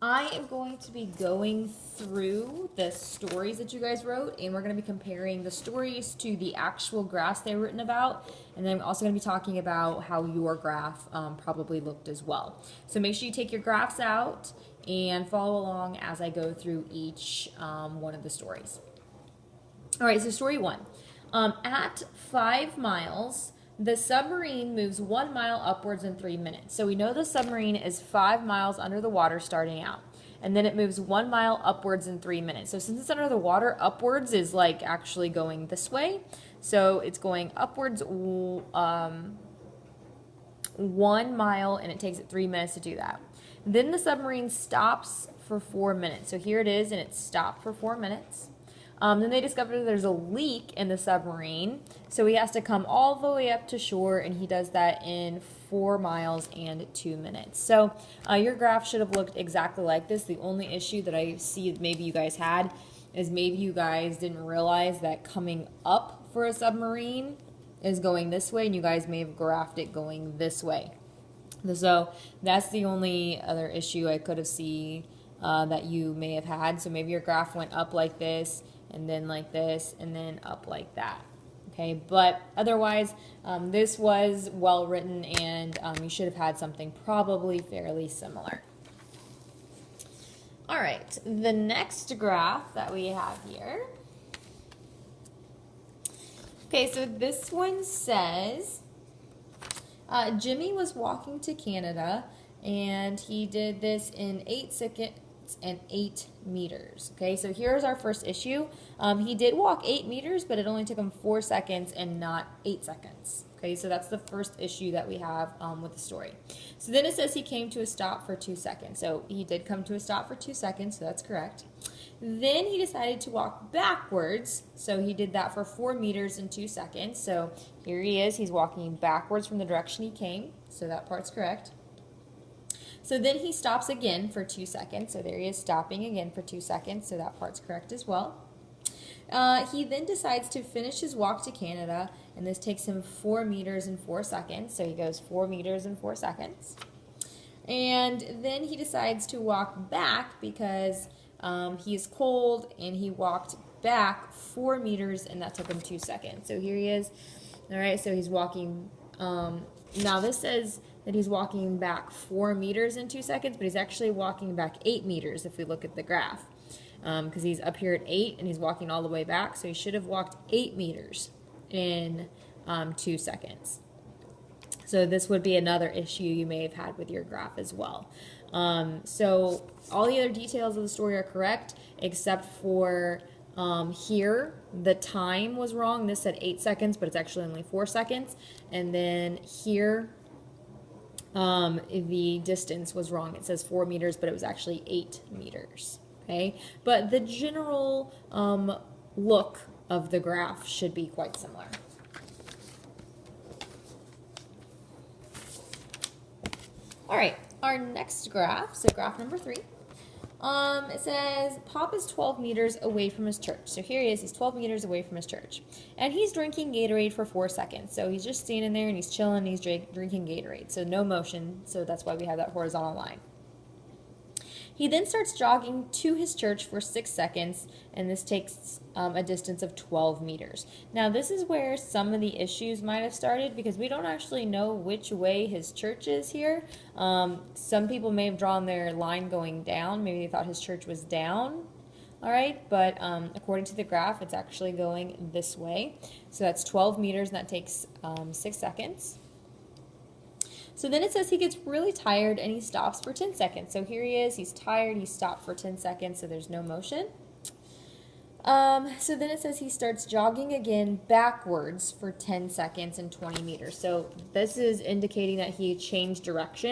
I am going to be going through the stories that you guys wrote, and we're going to be comparing the stories to the actual graphs they were written about, and then I'm also going to be talking about how your graph probably looked as well. So make sure you take your graphs out and follow along as I go through each one of the stories. All right, so story one. At 5 miles, the submarine moves 1 mile upwards in 3 minutes. So we know the submarine is 5 miles under the water starting out. And then it moves 1 mile upwards in 3 minutes. So since it's under the water, upwards is like actually going this way. So it's going upwards 1 mile, and it takes it 3 minutes to do that. Then the submarine stops for 4 minutes. So here it is, and it stopped for 4 minutes. Then they discover there's a leak in the submarine, so he has to come all the way up to shore, and he does that in 4 miles and 2 minutes. So your graph should have looked exactly like this. The only issue that I see maybe you guys had is maybe you guys didn't realize that coming up for a submarine is going this way, and you guys may have graphed it going this way. So that's the only other issue I could have seen that you may have had. So maybe your graph went up like this, and then like this, and then up like that. Okay, but otherwise, this was well written, and you should have had something probably fairly similar. All right, the next graph that we have here. Okay, so this one says, Jimmy was walking to Canada, and he did this in 8 seconds and 8 meters. Okay, so here's our first issue. He did walk 8 meters, but it only took him 4 seconds and not 8 seconds. Okay, so that's the first issue that we have with the story. So then it says he came to a stop for 2 seconds. So he did come to a stop for 2 seconds, so that's correct. Then he decided to walk backwards, so he did that for 4 meters in 2 seconds. So here he is, he's walking backwards from the direction he came, so that part's correct. So then he stops again for 2 seconds. So there he is stopping again for 2 seconds. So that part's correct as well. He then decides to finish his walk to Canada, and this takes him 4 meters in 4 seconds. So he goes 4 meters in 4 seconds. And then he decides to walk back because he is cold, and he walked back 4 meters, and that took him 2 seconds. So here he is. All right, so he's walking. Now this says that he's walking back 4 meters in 2 seconds, but he's actually walking back 8 meters if we look at the graph. Because he's up here at 8 and he's walking all the way back, so he should have walked 8 meters in 2 seconds. So this would be another issue you may have had with your graph as well. So all the other details of the story are correct, except for here, the time was wrong. This said 8 seconds, but it's actually only 4 seconds. And then here, the distance was wrong. It says 4 meters, but it was actually 8 meters. Okay, but the general look of the graph should be quite similar. All right, our next graph, so graph number 3. It says Pop is 12 meters away from his church. So here he is, he's 12 meters away from his church. And he's drinking Gatorade for 4 seconds. So he's just standing there and he's chilling and he's drinking Gatorade. So no motion, so that's why we have that horizontal line. He then starts jogging to his church for 6 seconds, and this takes a distance of 12 meters. Now this is where some of the issues might have started, because we don't actually know which way his church is here. Some people may have drawn their line going down. Maybe they thought his church was down. All right, but according to the graph, it's actually going this way. So that's 12 meters, and that takes 6 seconds. So then it says he gets really tired and he stops for 10 seconds. So here he is, he's tired, he stopped for 10 seconds, so there's no motion. So then it says he starts jogging again backwards for 10 seconds and 20 meters. So this is indicating that he changed direction.